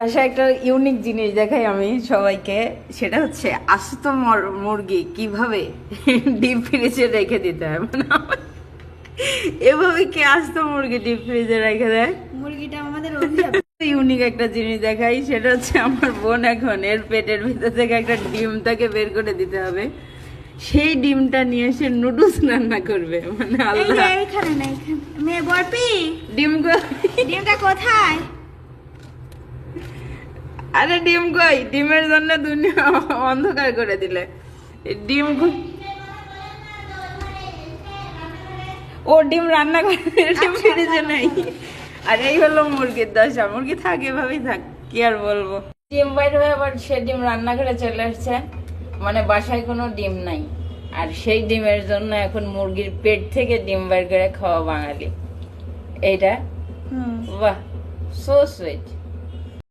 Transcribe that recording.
আচ্ছা, একটা ইউনিক জিনিস দেখাই আমি সবাইকে, সেটা হচ্ছে আস্ত মুরগি কিভাবে ডিপ ফ্রিজে রেখে দিতে হয়। মানে এভাবে কি আস্ত মুরগি ডিপ ফ্রিজে রেখে দেয়? মুরগিটা আমাদের অভিশাপ। ইউনিক একটা জিনিস দেখাই, সেটা হচ্ছে আমার বোন এখন এর পেটের ভিতর থেকে একটা ডিম তাকে বের করে দিতে হবে। সেই ডিমটা নিয়ে সে নুডলস রান্না করবে। মানে আল্লাহ, এইখানে না, এখানে মেয়ে বরপি, ডিম ডিমটা কোথায়? আরে ডিম কই? ডিমের জন্য দুনিয়া অন্ধকার করে দিলে। ডিম ও ডিম রান্না করে, ডিম ফ্রিজে নেই। আর এই হলো মুরগির দশা। মুরগি থাক, এভাবেই থাক, কি আর বলবো। ডিম বাইর হয়ে আবার সে ডিম রান্না করে চলে আসছে, মানে বাসায় কোনো ডিম নাই। আর সেই ডিমের জন্য এখন মুরগির পেট থেকে ডিম বাইর করে খাওয়া বাঙালি। এইটা বাহ, সো সুইট।